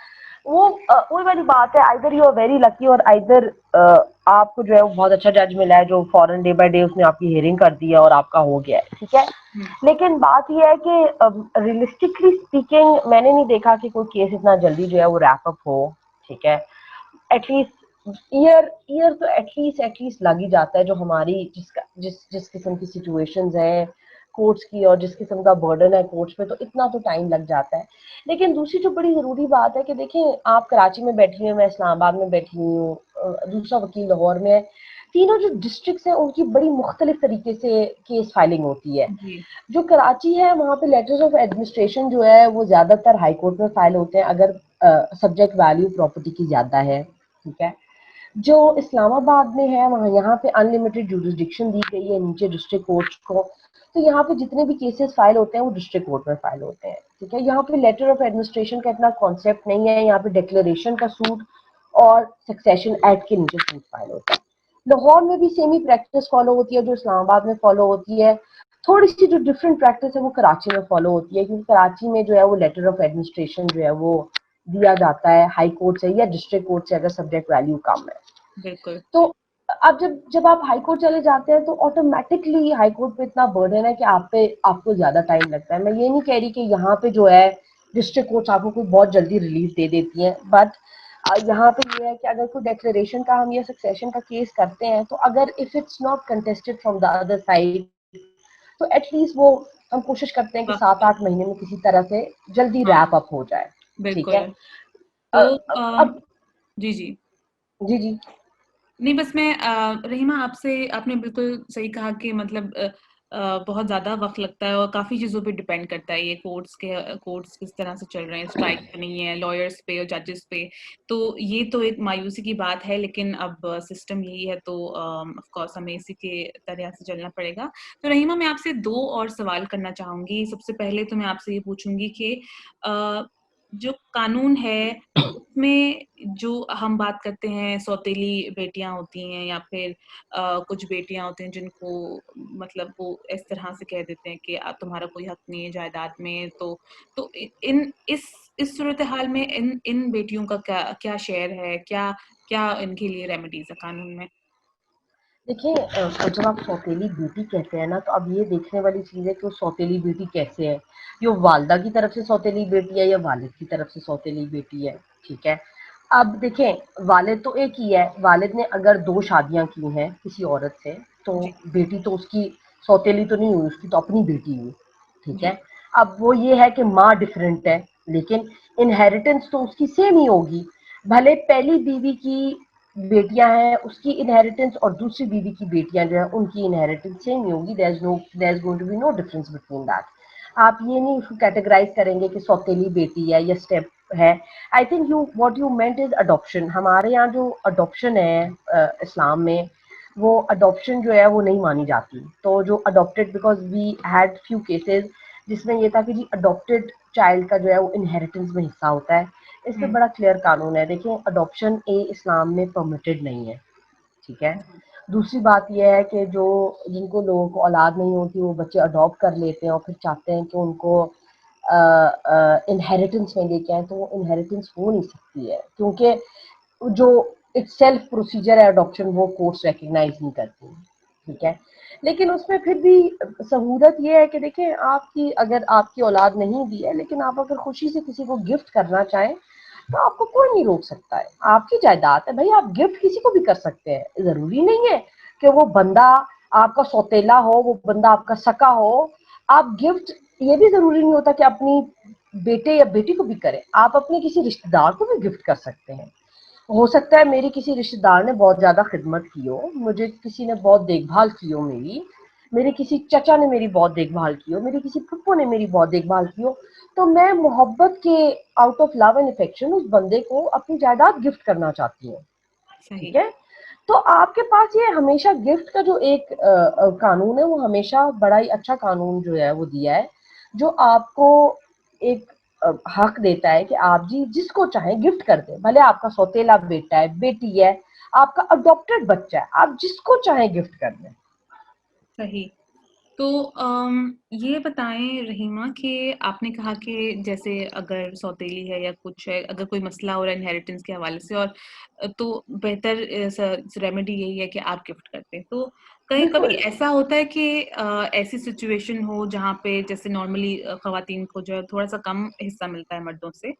وہ وہی والی بات ہے, either you are very lucky اور آئدر آپ کو جو ہے وہ بہت اچھا جج ملا ہے جو فوراً ڈے بائی ڈے اس نے آپ کی ہیئرنگ کر دی ہے اور آپ کا ہو گیا ہے. ٹھیک ہے, لیکن بات یہ ہے کہ ریئلسٹکلی اسپیکنگ میں نے نہیں دیکھا کہ کوئی کیس اتنا جلدی جو ہے وہ ریپ اپ ہو. ٹھیک ہے, ایٹ لیسٹ ایئر تو ایٹ لیسٹ لگ ہی جاتا ہے, جو ہماری جس قسم کی سچویشنز ہیں کورٹس کی اور جس قسم کا برڈن ہے کورٹس پہ, تو اتنا تو ٹائم لگ جاتا ہے. لیکن دوسری جو بڑی ضروری بات ہے کہ دیکھیں آپ کراچی میں بیٹھی ہوئی, میں اسلام آباد میں بیٹھی ہوئی ہوں, دوسرا وکیل لاہور میں ہے, تینوں جو ڈسٹرکٹس ہیں ان کی بڑی مختلف طریقے سے کیس فائلنگ ہوتی ہے. جی جو کراچی ہے وہاں پہ لیٹرز آف ایڈمنسٹریشن جو ہے وہ زیادہ تر ہائی کورٹ میں فائل ہوتے ہیں اگر سبجیکٹ ویلیو پراپرٹی کی زیادہ ہے. ٹھیک ہے, جو اسلام آباد میں ہے وہاں یہاں پہ انلمیٹڈ جورسڈکشن دی گئی ہے نیچے ڈسٹرکٹ کورٹ کو, تو یہاں پہ جتنے بھی کیسز فائل ہوتے ہیں وہ ڈسٹرکٹ کورٹ میں فائل ہوتے ہیں. ٹھیک ہے, یہاں پہ لیٹر آف ایڈمنسٹریشن کا اتنا کانسیپٹ نہیں ہے, یہاں پہ ڈکلیریشن کا سوٹ اور سکسیشن ایکٹ کے نیچے سوٹ فائل ہوتا ہے. لاہور میں بھی سیم ہی پریکٹس فالو ہوتی ہے جو اسلام آباد میں فالو ہوتی ہے. تھوڑی سی جو ڈفرنٹ پریکٹس ہے وہ کراچی میں فالو ہوتی ہے, کیونکہ کراچی میں جو ہے وہ لیٹر آف ایڈمنسٹریشن جو ہے وہ دیا جاتا ہے ہائی کورٹ سے یا ڈسٹرکٹ کورٹ سے اگر سبجیکٹ ویلیو کم ہے. بالکل. تو اب جب آپ ہائی کورٹ چلے جاتے ہیں تو آٹومیٹکلی ہائی کورٹ پہ اتنا برڈن ہے کہ آپ کو زیادہ ٹائم لگتا ہے. میں یہ نہیں کہہ رہی کہ یہاں پہ جو ہے ڈسٹرکٹ کورٹ آپ کو بہت جلدی ریلیف دے دیتی ہیں, بٹ یہاں پہ یہ ہے کہ اگر کوئی ڈیکلریشن کا ہم یا سکسیشن کا کیس کرتے ہیں تو اگر if it's not contested from the other side تو ایٹ لیسٹ وہ ہم کوشش کرتے ہیں کہ 7-8 مہینے میں کسی طرح سے جلدی ہاں ریپ اپ ہو جائے. ٹھیک ہے, بالکل. تو اب جی جی جی نہیں, بس میں رحیمہ آپ نے بالکل صحیح کہا کہ مطلب بہت زیادہ وقت لگتا ہے اور کافی چیزوں پہ ڈپینڈ کرتا ہے یہ کورٹس کس طرح سے چل رہے ہیں, اسٹرائک تو نہیں ہے, لائرس پہ اور ججز پہ, تو یہ تو ایک مایوسی کی بات ہے, لیکن اب سسٹم یہی ہے تو آف کورس ہمیں اسی کے طرح سے چلنا پڑے گا. تو رحیمہ میں آپ سے 2 اور سوال کرنا چاہوں گی. سب سے پہلے تو میں آپ سے یہ پوچھوں گی کہ जो कानून है उसमें जो हम बात करते हैं सौतेली बेटियां होती हैं या फिर कुछ बेटियां होती हैं जिनको मतलब वो इस तरह से कह देते हैं कि तुम्हारा कोई हक नहीं है जायदाद में, तो इन इस सूरत हाल में इन इन बेटियों का क्या क्या शेयर है, क्या क्या इनके लिए रेमेडीज है कानून में? देखिए जब आप सौतेली बेटी कहते हैं ना, तो अब ये देखने वाली चीज़ है कि वो सौतेली बेटी कैसे है। ये वालदा की तरफ से सौतेली बेटी है या वालिद की तरफ से सौतेली बेटी है, ठीक है। अब देखें, वालिद तो एक ही है। वालिद ने अगर 2 शादियाँ की हैं किसी औरत से, तो जी बेटी तो उसकी सौतेली तो नहीं हुई, उसकी तो अपनी बेटी हुई, ठीक जी है। अब वो ये है कि माँ डिफरेंट है, लेकिन इनहेरिटेंस तो उसकी सेम ही होगी। भले पहली बीवी की बेटियां हैं, उसकी इनहेरिटेंस और दूसरी बीवी की बेटियां जो है उनकी इनहेरिटेंस सेम ही होगी। There is going to be no difference between that. आप ये नहीं उसको कैटेगराइज करेंगे कि सौतेली बेटी है या स्टेप है। I think you what you meant is adoption. हमारे यहाँ जो अडॉप्शन है इस्लाम में, वो अडॉप्शन जो है वो नहीं मानी जाती। तो जो adopted, because we had few cases जिसमें ये था कि जी अडॉप्टेड चाइल्ड का जो है वो इनहेरिटेंस में हिस्सा होता है। इस पे हम्म बड़ा क्लियर कानून है। देखिए, अडॉप्शन इस्लाम में परमिटेड नहीं है, ठीक है। दूसरी बात यह है कि जो जिनको लोगों को औलाद नहीं होती, वो बच्चे अडॉप्ट कर लेते हैं और फिर चाहते हैं कि उनको इनहेरिटेंस में लेके आए, तो वो इनहेरिटेंस हो नहीं सकती है, क्योंकि जो इटसेल्फ प्रोसीजर है अडॉप्शन, वो कोर्ट्स रिकग्नाइज नहीं करती, ठीक है। लेकिन उसमें फिर भी सहूलत ये है कि देखें, आपकी अगर आपकी औलाद नहीं भी है, लेकिन आप अगर खुशी से किसी को गिफ्ट करना चाहें, तो आपको कोई नहीं रोक सकता है। आपकी जायदाद है भाई, आप गिफ्ट किसी को भी कर सकते हैं। जरूरी नहीं है कि वो बंदा आपका सौतेला हो, वो बंदा आपका सका हो। आप गिफ्ट, ये भी जरूरी नहीं होता कि अपनी बेटे या बेटी को भी करें, आप अपने किसी रिश्तेदार को भी गिफ्ट कर सकते हैं। हो सकता है मेरी किसी रिश्तेदार ने बहुत ज़्यादा खिदमत की हो, मुझे किसी ने बहुत देखभाल की हो, मेरे किसी चचा ने मेरी बहुत देखभाल की हो, मेरी किसी फुप्पो ने मेरी बहुत देखभाल की हो, तो मैं मोहब्बत के out of love and affection उस बंदे को अपनी जायदाद गिफ्ट करना चाहती हूँ, ठीक सही है। तो आपके पास ये हमेशा गिफ्ट का जो एक कानून है, वो हमेशा बड़ा ही अच्छा कानून जो है वो दिया है, जो आपको एक हक देता है कि आप जी जिसको चाहे गिफ्ट कर दें। भले आपका सौतेला बेटा है, बेटी है, आपका अडॉप्टेड बच्चा है, आप जिसको चाहे गिफ्ट कर दें। सही। तो ये बताएं रहीमा कि आपने कहा कि जैसे अगर सौतेली है या कुछ है, अगर कोई मसला हो रहा है इनहेरिटेंस के हवाले से, और तो बेहतर रेमेडी यही है कि आप गिफ्ट करते हैं। तो कहीं कभी बिल्कुल। ऐसा होता है कि ऐसी सिचुएशन हो जहाँ पे जैसे नॉर्मली खवातीन को जो है थोड़ा सा कम हिस्सा मिलता है मर्दों से,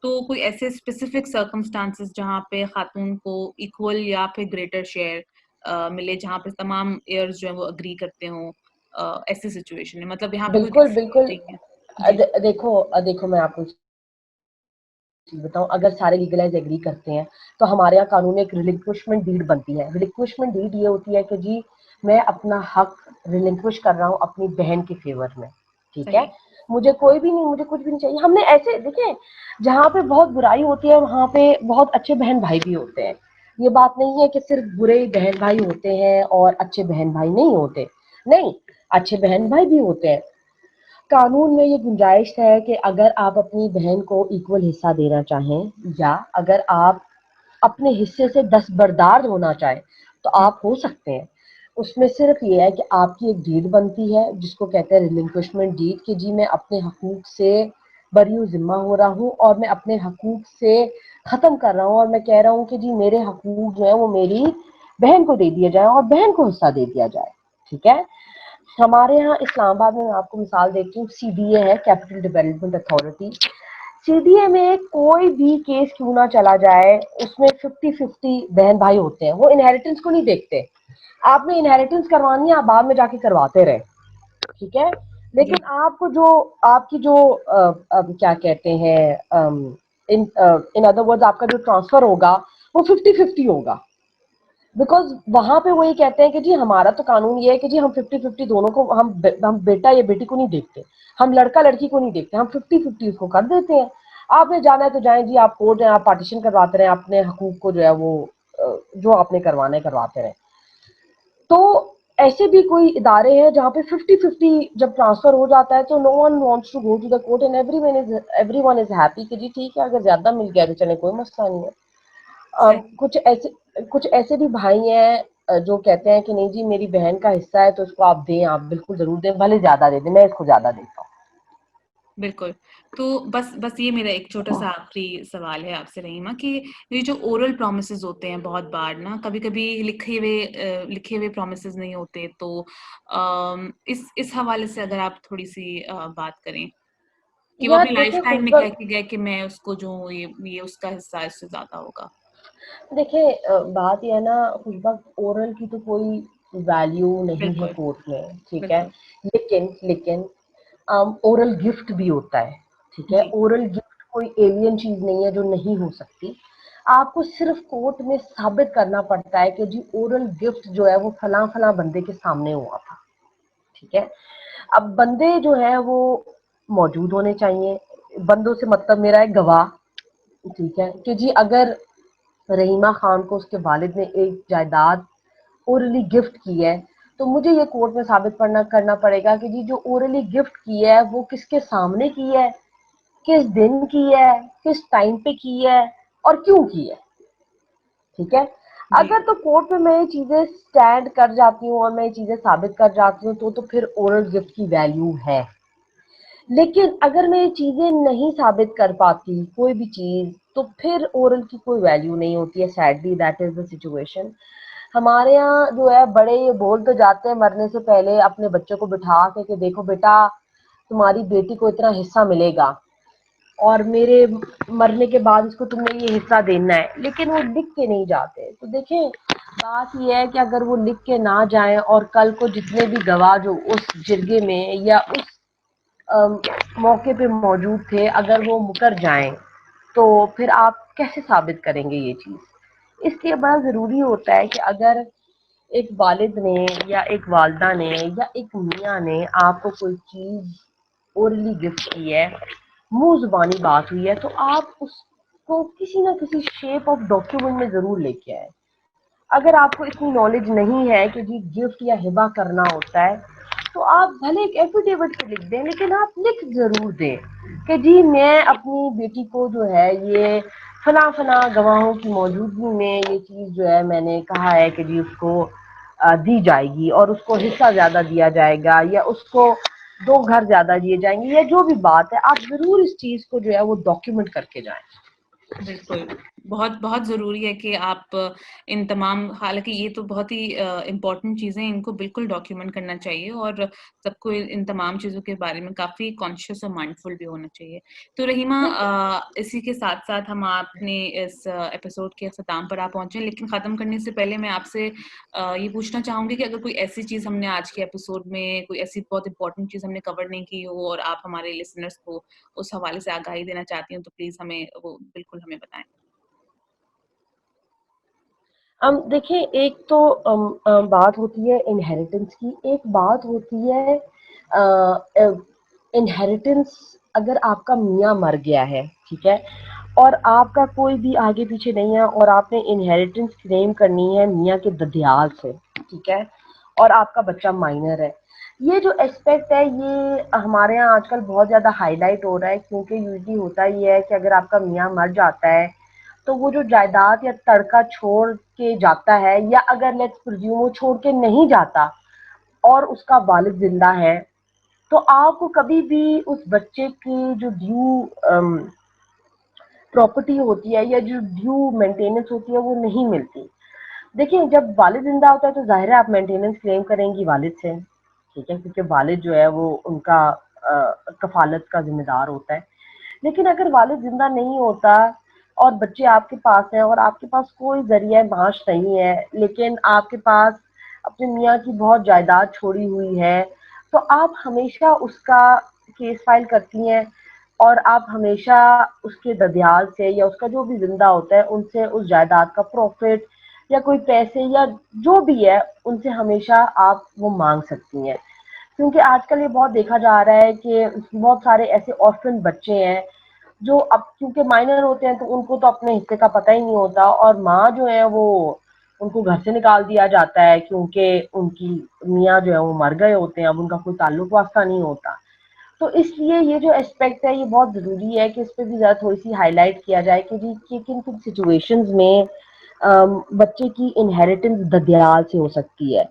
तो कोई ऐसे स्पेसिफिक सर्कमस्टांसेस जहाँ पे खातून को इक्वल या फिर ग्रेटर शेयर मिले, जहाँ पे तमाम एयर्स जो है वो अग्री करते हों, ऐसी सिचुएशन है, मतलब यहाँ पे कोई बिल्कुल डिस्प्यूट बिल्कुल। नहीं है? जी देखो मैं आपको चीज़ बताऊँ, अगर सारे लीगलाइज़ एग्री करते हैं, तो हमारे यहाँ कानून में एक रिलिंक्विशमेंट डीड बनती है। रिलिंक्विशमेंट डीड ये होती है कि जी मैं अपना हक रिलिंक्विश कर रहा हूँ अपनी बहन के फ़ेवर में, ठीक है? सही। मुझे कोई भी नहीं, मुझे कुछ भी नहीं चाहिए। हमने ऐसे देखें, जहाँ पे बहुत बुराई होती है, वहाँ पे बहुत अच्छे बहन-भाई भी होते हैं। ये बात नहीं है कि सिर्फ़ बुरे बहन-भाई होते हैं और अच्छे बहन-भाई नहीं होते। नहीं, अच्छे बहन-भाई भी होते हैं। कानून में ये गुंजाइश है कि अगर आप अपनी बहन को इक्वल हिस्सा देना चाहें, या अगर आप अपने हिस्से से दस्तबरदार होना चाहें, तो हुँ, आप हो सकते हैं। उसमें सिर्फ ये है कि आपकी एक डीड बनती है, जिसको कहते हैं रिलिंक्विशमेंट डीड, कि जी मैं अपने हकूक से बरी ज़िम्मा हो रहा हूँ और मैं अपने हकूक से ख़त्म कर रहा हूँ, और मैं कह रहा हूँ कि जी मेरे हकूक जो है वो मेरी बहन को दे दिए जाए और बहन को हिस्सा दे दिया जाए, ठीक है। हमारे यहाँ इस्लामाबाद में मैं आपको मिसाल देती हूँ, सीडीए है, कैपिटल डेवलपमेंट अथॉरिटी। सीडीए में कोई भी केस क्यों ना चला जाए, उसमें 50-50 बहन भाई होते हैं, वो इनहेरिटेंस को नहीं देखते। आपने इनहेरिटेंस करवानी है, आप बाद में जाके करवाते रहे, ठीक है। जी, लेकिन आपको जो आपकी जो क्या कहते हैं, इन अदर वर्ड्स आपका जो ट्रांसफर होगा, वो 50-50 होगा। बिकॉज वहां पे वही कहते हैं कि जी हमारा तो कानून ये है कि जी हम 50-50 दोनों को, हम बेटा या बेटी को नहीं देखते, हम लड़का लड़की को नहीं देखते, हम 50-50 उसको कर देते हैं। आपने जाना है तो जाएं जी, आप कोर्ट हैं, आप पार्टीशन करवाते रहे, अपने हकूक को जो है वो जो आपने करवाना है करवाते रहे। तो ऐसे भी कोई इदारे हैं जहाँ पे 50-50 जब ट्रांसफर हो जाता है तो no one wants to go to the court and everyone is happy कि जी ठीक है, अगर ज्यादा मिल गया तो चले, कोई मसला नहीं है। सही। कुछ ऐसे भी भाई हैं जो कहते हैं कि नहीं जी मेरी बहन का हिस्सा है तो उसको आप दें, आप बिल्कुल जरूर दें, भले ज्यादा दे दें, मैं इसको ज्यादा देता हूँ। बिल्कुल। तो बस ये मेरा एक छोटा-सा आखिरी सवाल है आपसे रहीमा कि ये जो ओरल प्रॉमिसेस होते हैं बहुत बार ना, कभी-कभी लिखे हुए प्रॉमिसेस नहीं होते, तो इस हवाले से अगर आप थोड़ी-सी बात करें कि वो यार अपनी लाइफ देखिए टाइम में खुशबा, कह के गए कि मैं उसको जो हूँ ये उसका हिस्सा इससे ज़्यादा होगा। देखिए बात यह है ना खुशबा, ओरल की तो कोई वैल्यू नहीं है बिल्कुल, कोर्ट में, ठीक है। बिल्कुल। लेकिन ओरल गिफ्ट भी होता है, ठीक है। जी, ओरल गिफ्ट कोई एलियन चीज नहीं है जो नहीं हो सकती। आपको सिर्फ कोर्ट में साबित करना पड़ता है कि जी ओरल गिफ्ट जो है वो फला फला बंदे के सामने हुआ था, ठीक है। अब बंदे जो है वो मौजूद होने चाहिए। बंदों से मतलब मेरा है गवाह, ठीक है, कि जी अगर रहीमा खान को उसके वालिद ने एक जायदाद ओरली गिफ्ट की है तो मुझे ये कोर्ट में साबित करना पड़ेगा कि जी जो ओरली गिफ्ट की है वो किसके सामने की है, किस दिन की है, किस टाइम पे की है और क्यों की है, ठीक है। जी, अगर तो कोर्ट में मैं ये चीजें स्टैंड कर जाती हूँ और मैं ये चीजें साबित कर जाती हूँ तो फिर ओरल गिफ्ट की वैल्यू है। लेकिन अगर मैं ये चीजें नहीं साबित कर पाती कोई भी चीज तो फिर ओरल की कोई वैल्यू नहीं होती है। Sadly that is the situation. हमारे यहाँ जो है बड़े ये बोल तो जाते हैं मरने से पहले अपने बच्चों को बिठा के कि देखो बेटा तुम्हारी बेटी को इतना हिस्सा मिलेगा और मेरे मरने के बाद इसको तुमने ये हिस्सा देना है, लेकिन वो लिख के नहीं जाते। तो देखें बात ये है कि अगर वो लिख के ना जाएं और कल को जितने भी गवाह जो उस जिरगे में या उस अम, मौके पे मौजूद थे अगर वो मुकर जाएं तो फिर आप कैसे साबित करेंगे ये चीज। इसलिए बड़ा जरूरी होता है कि अगर एक वालिद ने या एक वालदा ने या एक मियाँ ने आपको कोई चीज ओरली गिफ्ट की है, मुंह जुबानी बात हुई है, तो आप उसको किसी ना किसी शेप ऑफ डॉक्यूमेंट में जरूर लेके आए। अगर आपको इतनी नॉलेज नहीं है कि जी गिफ्ट या हिबा करना होता है तो आप भले एक एफिडेविट पे लिख दें, लेकिन आप लिख जरूर दें कि जी मैं अपनी बेटी को जो है ये फला फला गवाहों की मौजूदगी में ये चीज जो है मैंने कहा है कि जी उसको दी जाएगी और उसको हिस्सा ज्यादा दिया जाएगा या उसको 2 घर ज्यादा दिए जाएंगे या जो भी बात है, आप जरूर इस चीज को जो है वो डॉक्यूमेंट करके जाएं। बिल्कुल। बहुत बहुत ज़रूरी है कि आप इन तमाम, हालाँकि ये तो बहुत ही इम्पोर्टेंट चीज़ें हैं, इनको बिल्कुल डॉक्यूमेंट करना चाहिए और सबको इन तमाम चीज़ों के बारे में काफ़ी कॉन्शियस और माइंडफुल भी होना चाहिए। तो रहीमा, देखिए इसी के साथ-साथ हम अपने इस एपिसोड के अख्ताम पर आ पहुँचे हैं, लेकिन ख़त्म करने से पहले मैं आपसे ये पूछना चाहूँगी कि अगर कोई ऐसी चीज़ हमने आज के एपिसोड में, कोई ऐसी बहुत इम्पोर्टेंट चीज़ हमने कवर नहीं की हो और आप हमारे लिसनर्स को उस हवाले से आगाही देना चाहती हूँ, तो प्लीज़ हमें वो बिल्कुल हमें बताएँ। देखिए एक तो बात होती है इनहेरिटेंस की, एक बात होती है इनहेरिटेंस। अगर आपका मियाँ मर गया है, ठीक है, और आपका कोई भी आगे पीछे नहीं है और आपने इनहेरिटेंस क्लेम करनी है मियाँ के ददियाल से, ठीक है, और आपका बच्चा माइनर है। ये जो एस्पेक्ट है ये हमारे यहाँ आजकल बहुत ज्यादा हाईलाइट हो रहा है क्योंकि यूजली होता ये है कि अगर आपका मियाँ मर जाता है तो वो जो जायदाद या तड़का छोड़ के जाता है या अगर लेट्स प्रिज्यूम वो छोड़ के नहीं जाता और उसका वालिद जिंदा है तो आपको कभी भी उस बच्चे की जो ड्यू प्रॉपर्टी होती है या जो ड्यू मेंटेनेंस होती है वो नहीं मिलती। देखिए जब वालिद जिंदा होता है तो जाहिर है आप मेंटेनेंस क्लेम करेंगी वालिद से, ठीक है, क्योंकि वालिद जो है वो उनका कफालत का जिम्मेदार होता है। लेकिन अगर वालिद जिंदा नहीं होता और बच्चे आपके पास हैं और आपके पास कोई जरिया माश नहीं है लेकिन आपके पास अपने मियाँ की बहुत जायदाद छोड़ी हुई है तो आप हमेशा उसका केस फाइल करती हैं और आप हमेशा उसके ददियाल से या उसका जो भी जिंदा होता है उनसे उस जायदाद का प्रॉफिट या कोई पैसे या जो भी है उनसे हमेशा आप वो मांग सकती हैं। क्योंकि आजकल ये बहुत देखा जा रहा है कि बहुत सारे ऐसे ऑर्फन बच्चे हैं जो अब क्योंकि माइनर होते हैं तो उनको तो अपने हिस्से का पता ही नहीं होता और माँ जो है वो उनको घर से निकाल दिया जाता है क्योंकि उनकी मियाँ जो है वो मर गए होते हैं, अब उनका कोई ताल्लुक वास्ता नहीं होता। तो इसलिए ये जो एस्पेक्ट है ये बहुत ज़रूरी है कि इस पे भी ज़रा थोड़ी-सी हाइलाइट किया जाए कि जी कि किन-किन सिचुएशंस में बच्चे की इनहेरिटेंस ददियाल से हो सकती है।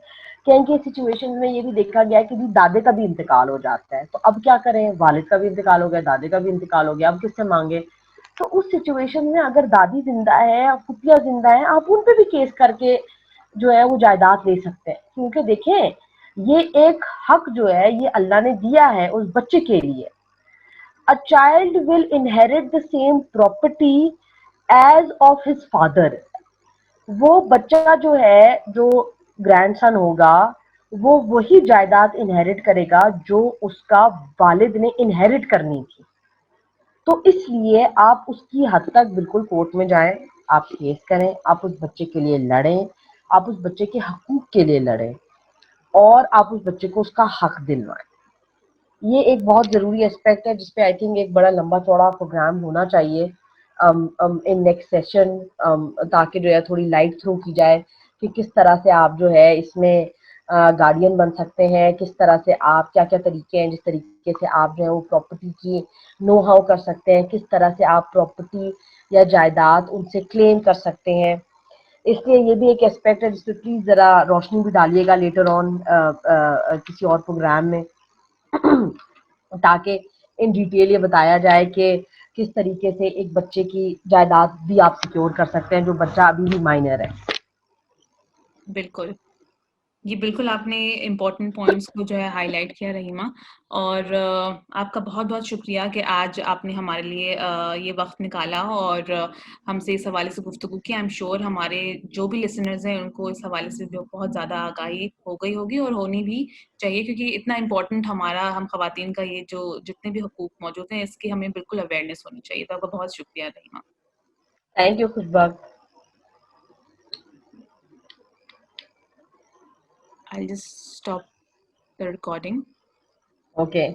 कई-कई सिचुएशंस में ये भी देखा गया है कि जी दादे का भी इंतकाल हो जाता है, तो अब क्या करें? वालिद का भी इंतकाल हो गया, दादे का भी इंतकाल हो गया, अब किससे माँगे? तो उस सिचुएशन में अगर दादी ज़िंदा है, फुफिया ज़िंदा है, आप उन पे भी केस करके जो है वो जायदाद ले सकते हैं। क्योंकि देखें, ये एक हक जो है ये अल्लाह ने दिया है उस बच्चे के लिए। A child will inherit the same property as of his father. वो बच्चा जो है, जो ग्रैंडसन होगा, वो वही जायदाद इनहेरिट करेगा जो उसका वालिद ने इनहेरिट करनी थी। तो इसलिए आप उसकी हद तक बिल्कुल कोर्ट में जाएं, आप केस करें, आप उस बच्चे के लिए लड़ें, आप उस बच्चे के हकूक के लिए लड़ें और आप उस बच्चे को उसका हक दिलवाएं। ये एक बहुत ज़रूरी एस्पेक्ट है जिस पे आई थिंक एक बड़ा लंबा चौड़ा प्रोग्राम होना चाहिए इन नेक्स्ट सेशन, ताकि जो है थोड़ी लाइट थ्रो की जाए कि किस तरह से आप जो है इसमें गार्डियन बन सकते हैं, किस तरह से आप क्या-क्या तरीके हैं जिस तरीके से आप जो है वो प्रॉपर्टी की नो हाउ कर सकते हैं, किस तरह से आप प्रॉपर्टी या जायदाद उनसे क्लेम कर सकते हैं। इसलिए ये भी एक एस्पेक्ट है जिस पे प्लीज़ ज़रा रोशनी भी डालिएगा लेटर ऑन किसी और प्रोग्राम में ताकि इन डिटेल ये बताया जाए कि किस तरीके से एक बच्चे की जायदाद भी आप सिक्योर कर सकते हैं जो बच्चा अभी भी माइनर है। बिल्कुल। जी, बिल्कुल आपने इम्पोर्टेंट पॉइंट्स को जो है हाइलाइट किया रहीमा, और आपका बहुत-बहुत शुक्रिया कि आज आपने हमारे लिए ये वक़्त निकाला और हमसे इस हवाले से गुफ्तगू की। आई एम श्योर हमारे जो भी लिसनर्स हैं उनको इस हवाले से जो बहुत ज़्यादा आगाही हो गई होगी और होनी भी चाहिए, क्योंकि इतना इम्पोर्टेंट हमारा हम ख़वातीन का ये जो जितने भी हकूक़ मौजूद हैं इसकी हमें बिल्कुल अवेयरनेस होनी चाहिए। तो आपका बहुत शुक्रिया Rahima. Thank you Khushbakht. I will just stop the recording. Okay.